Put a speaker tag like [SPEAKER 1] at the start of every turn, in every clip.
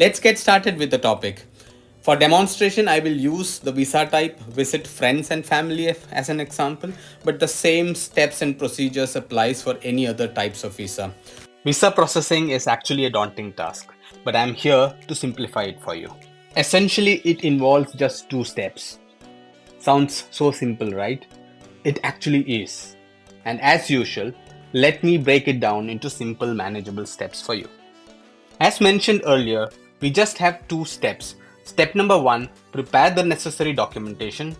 [SPEAKER 1] Let's get started with the topic. For demonstration, I will use the visa type visit friends and family as an example, but the same steps and procedures applies for any other types of visa. Visa processing is actually a daunting task, but I'm here to simplify it for you. Essentially, it involves just two steps. Sounds so simple, right? It actually is. And as usual, let me break it down into simple manageable steps for you. As mentioned earlier, we just have two steps. Step number one, prepare the necessary documentation,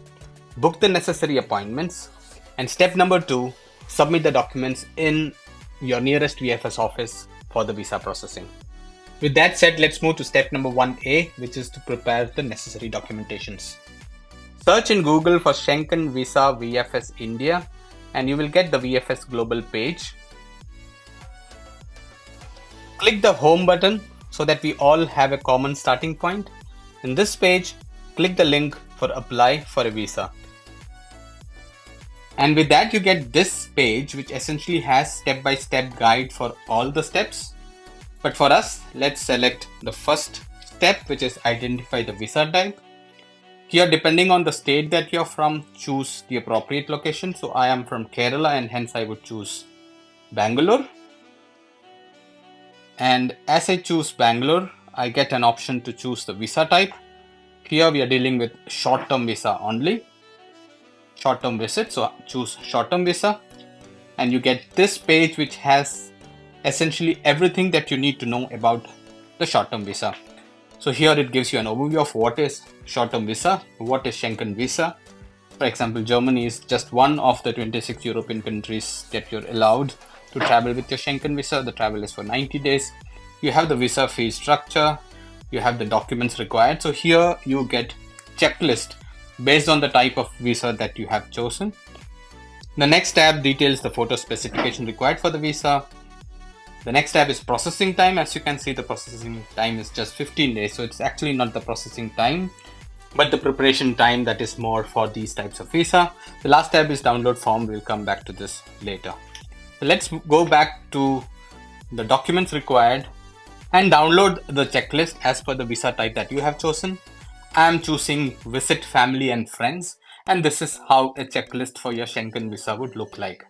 [SPEAKER 1] book the necessary appointments, and step number two, submit the documents in your nearest VFS office for the visa processing. With that said, let's move to step number 1A, which is to prepare the necessary documentations. Search in Google for Schengen Visa VFS India and you will get the VFS Global page. Click the home button so that we all have a common starting point. In this page, click the link for apply for a visa. And with that, you get this page, which essentially has step-by-step guide for all the steps. But for us, let's select the first step, which is identify the visa type. Here, depending on the state that you're from, choose the appropriate location. So I am from Kerala and hence I would choose Bangalore. And as I choose Bangalore, I get an option to choose the visa type. Here we are dealing with short-term visa only. Short-term visit, so choose short-term visa. And you get this page which has essentially everything that you need to know about the short-term visa. So here it gives you an overview of what is short-term visa, what is Schengen visa. For example, Germany is just one of the 26 European countries that you're allowed to travel with your Schengen visa. The travel is for 90 days. You have the visa fee structure. You have the documents required. So here you get checklist based on the type of visa that you have chosen. The next tab details the photo specification required for the visa. The next tab is processing time. As you can see, the processing time is just 15 days. So it's actually not the processing time, but the preparation time that is more for these types of visa. The last tab is download form. We'll come back to this later. So let's go back to the documents required and download the checklist as per the visa type that you have chosen. I am choosing visit family and friends, and this is how a checklist for your Schengen visa would look like.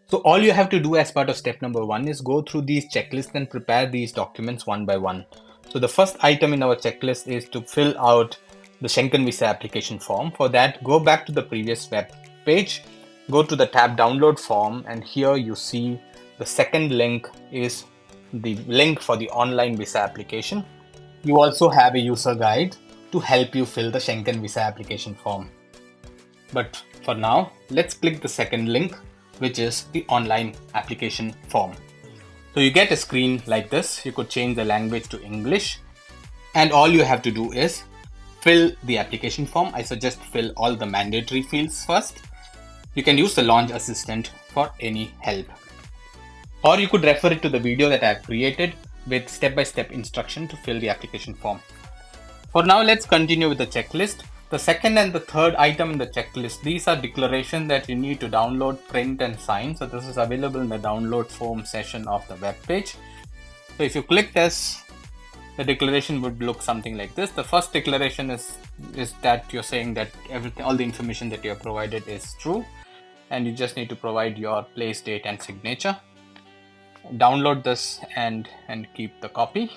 [SPEAKER 1] So all you have to do as part of step number one is go through these checklists and prepare these documents one by one. So the first item in our checklist is to fill out the Schengen visa application form. For that, go back to the previous web page, go to the tab download form, and here you see the second link is the link for the online visa application. You also have a user guide to help you fill the Schengen visa application form. But for now, let's click the second link, which is the online application form. So you get a screen like this. You could change the language to English, and all you have to do is fill the application form. I suggest fill all the mandatory fields first. You can use the launch assistant for any help, or you could refer it to the video that I have created with step-by-step instruction to fill the application form. For now, let's continue with the checklist. The second and the third item in the checklist, these are declarations that you need to download, print and sign. So this is available in the download form section of the web page. So if you click this, the declaration would look something like this. The first declaration is that you're saying that all the information that you have provided is true, and you just need to provide your place, date and signature. Download this and keep the copy.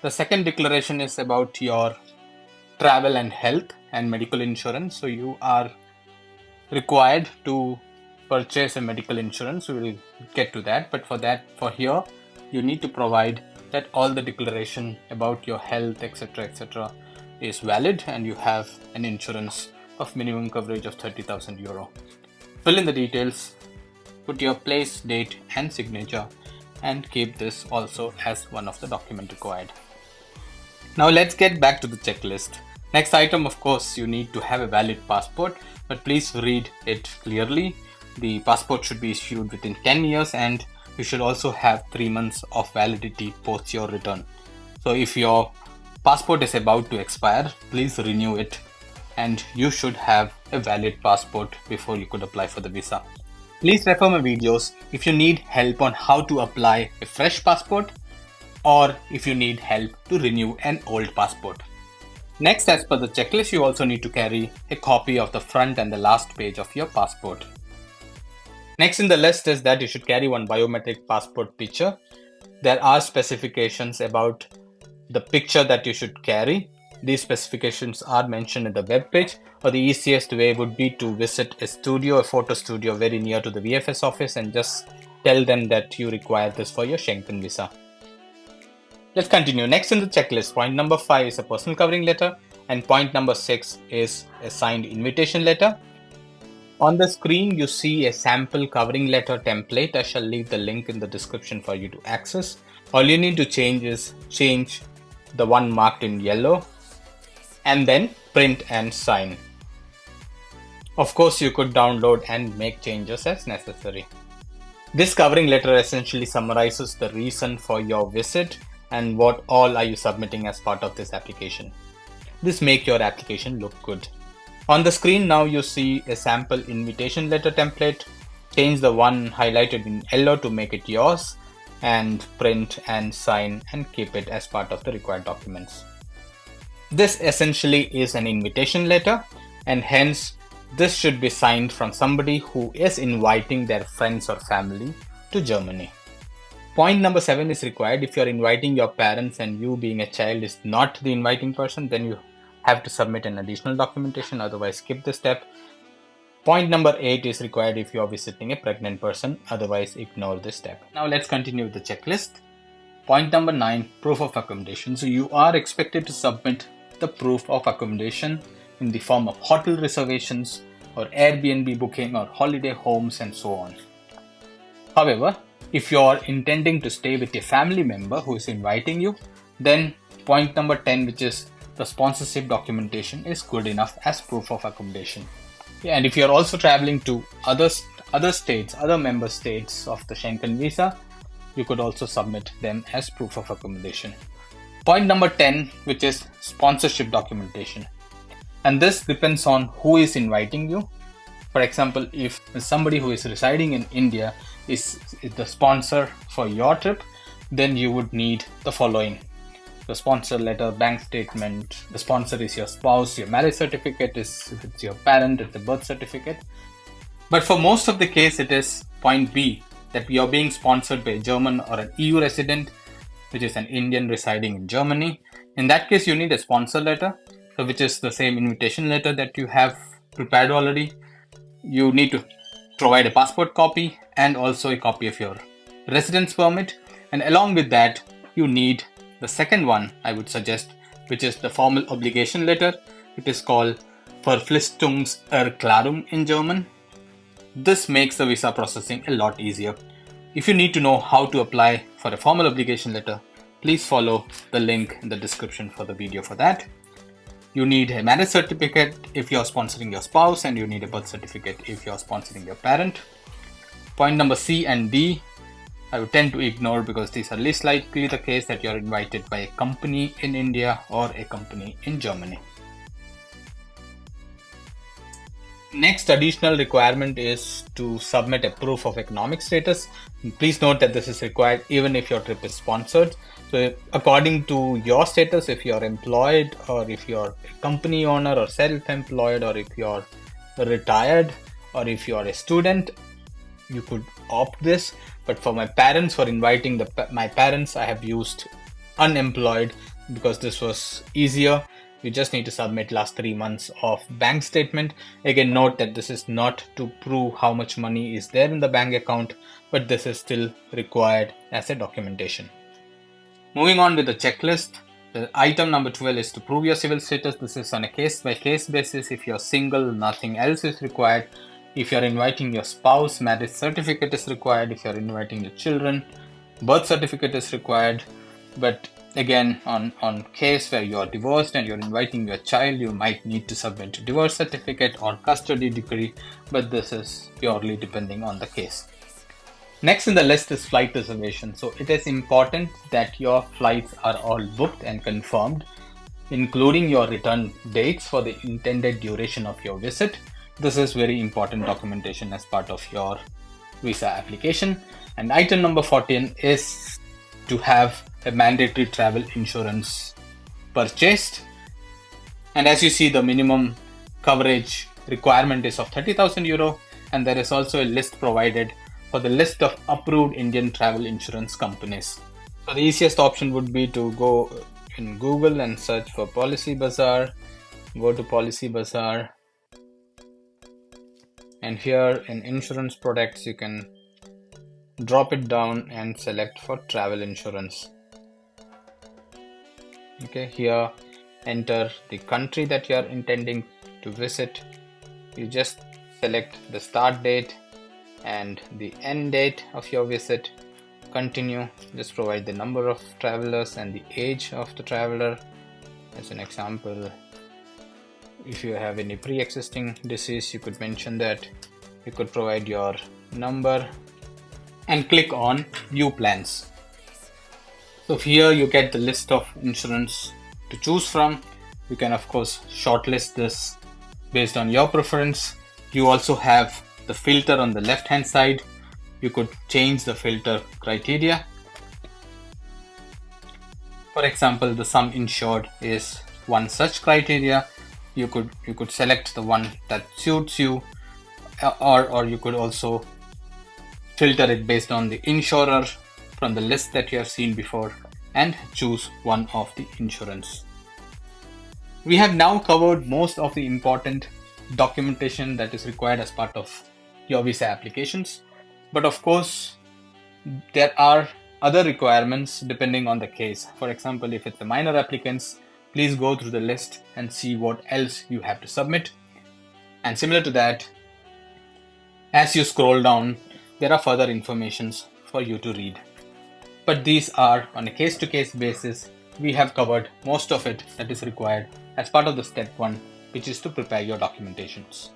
[SPEAKER 1] The second declaration is about your travel and health and medical insurance. So you are required to purchase a medical insurance. We will get to that, but for here you need to provide that all the declaration about your health, etc., is valid and you have an insurance of minimum coverage of 30,000 euro. Fill in the details, put your place, date and signature, and keep this also as one of the document required. Now let's get back to the checklist. Next item, of course, you need to have a valid passport, but please read it clearly. The passport should be issued within 10 years and you should also have 3 months of validity post your return. So if your passport is about to expire, please renew it, and you should have a valid passport before you could apply for the visa. Please refer my videos if you need help on how to apply a fresh passport. or if you need help to renew an old passport. Next, as per the checklist, you also need to carry a copy of the front and the last page of your passport. Next in the list is that you should carry one biometric passport picture. There are specifications about the picture that you should carry. These specifications are mentioned in the web page, or the easiest way would be to visit a photo studio very near to the VFS office and just tell them that you require this for your Schengen visa. Let's continue. Next in the checklist, point number 5 is a personal covering letter, and point number 6 is a signed invitation letter. On the screen, you see a sample covering letter template. I shall leave the link in the description for you to access. All you need to change is change the one marked in yellow and then print and sign. Of course, you could download and make changes as necessary. This covering letter essentially summarizes the reason for your visit and what all are you submitting as part of this application. This makes your application look good. On the screen now you see a sample invitation letter template. Change the one highlighted in yellow to make it yours and print and sign and keep it as part of the required documents. This essentially is an invitation letter, and hence this should be signed from somebody who is inviting their friends or family to Germany. Point number 7 is required. If you are inviting your parents and you being a child is not the inviting person, then you have to submit an additional documentation, otherwise skip this step. Point number 8 is required if you are visiting a pregnant person, otherwise ignore this step. Now let's continue with the checklist. Point number 9, proof of accommodation. So you are expected to submit the proof of accommodation in the form of hotel reservations or Airbnb booking or holiday homes and so on. However, if you are intending to stay with a family member who is inviting you, then point number 10, which is the sponsorship documentation, is good enough as proof of accommodation. And if you are also traveling to other member states of the Schengen visa, you could also submit them as proof of accommodation. Point number 10, which is sponsorship documentation. And this depends on who is inviting you. For example, if somebody who is residing in India is the sponsor for your trip, then you would need the following: the sponsor letter, bank statement. The sponsor is your spouse, your marriage certificate is, if it's your parent, it's a birth certificate. But for most of the case, it is point B, that you're being sponsored by a German or an EU resident, which is an Indian residing in Germany. In that case, you need a sponsor letter, which is the same invitation letter that you have prepared already. You need to provide a passport copy and also a copy of your residence permit. And along with that, you need the second one I would suggest, which is the formal obligation letter. It is called Verpflichtungserklärung in German. This makes the visa processing a lot easier. If you need to know how to apply for a formal obligation letter, please follow the link in the description for the video for that. You need a marriage certificate if you're sponsoring your spouse, and you need a birth certificate if you're sponsoring your parent. Point number C and D, I would tend to ignore because these are least likely the case that you're invited by a company in India or a company in Germany. Next additional requirement is to submit a proof of economic status. Please note that this is required even if your trip is sponsored. So according to your status, if you're employed or if you're a company owner or self-employed, or if you're retired or if you're a student, you could opt this. But for my parents, for inviting my parents, I have used unemployed because this was easier. You just need to submit last 3 months of bank statement. Again, note that this is not to prove how much money is there in the bank account, but this is still required as a documentation. Moving on with the checklist, the item number 12 is to prove your civil status. This is on a case-by-case basis. If you're single, nothing else is required. If you're inviting your spouse, marriage certificate is required. If you're inviting your children, birth certificate is required. But again, on case where you are divorced and you're inviting your child, you might need to submit a divorce certificate or custody decree, but this is purely depending on the case. Next in the list is flight reservation. So it is important that your flights are all booked and confirmed, including your return dates for the intended duration of your visit. This is very important documentation as part of your visa application. And item number 14 is to have a mandatory travel insurance purchased. And as you see, the minimum coverage requirement is of 30,000 euro, and there is also a list provided for the list of approved Indian travel insurance companies. So the easiest option would be to go in Google and search for Policy Bazaar. Go to Policy Bazaar, and here in insurance products you can drop it down and select for travel insurance. Okay, here enter the country that you are intending to visit. You just select the start date and the end date of your visit. Continue. Just provide the number of travelers and the age of the traveler. As an example, if you have any pre-existing disease, you could mention that. You could provide your number and click on View Plans. So here you get the list of insurance to choose from. You can of course shortlist this based on your preference. You also have the filter on the left hand side. You could change the filter criteria. For example, the sum insured is one such criteria. You could select the one that suits you, or you could also filter it based on the insurer from the list that you have seen before and choose one of the insurance. We have now covered most of the important documentation that is required as part of your visa applications. But of course, there are other requirements depending on the case. For example, if it's a minor applicants, please go through the list and see what else you have to submit. And similar to that, as you scroll down, there are further informations for you to read. But these are on a case-to-case basis. We have covered most of it that is required as part of the step 1, which is to prepare your documentations.